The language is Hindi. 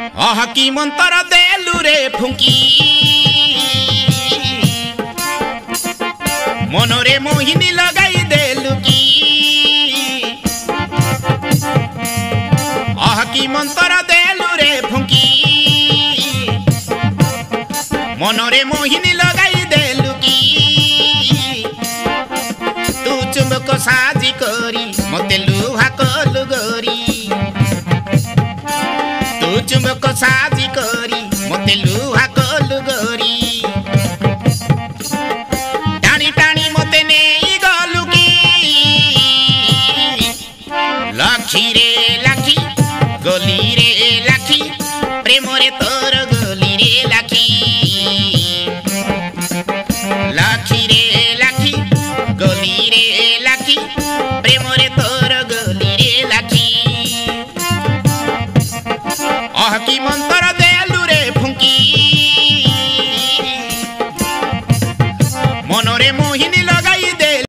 आह की मंतर देलु रे फुंकी मनरे मोहिनी लगाई देलु की आह की मंतर देलु रे फुंकी मनरे मोहिनी लगाई देलु की तू चुंबक साजी करी मते लुहा कलु गोरी तू चुंबक साजी करी मते लुहा कलु गोरी टाणी टाणी मते नेई गलु की लाखी रे लाखी गली रे लाखी प्रेम रे तोर गली रे लाखी लाखी रे लाखी गली रे लाखी प्रेम रे तोर गली रे लाखी आह की मंतर देलु रे फुंकी मनरे मोहिनी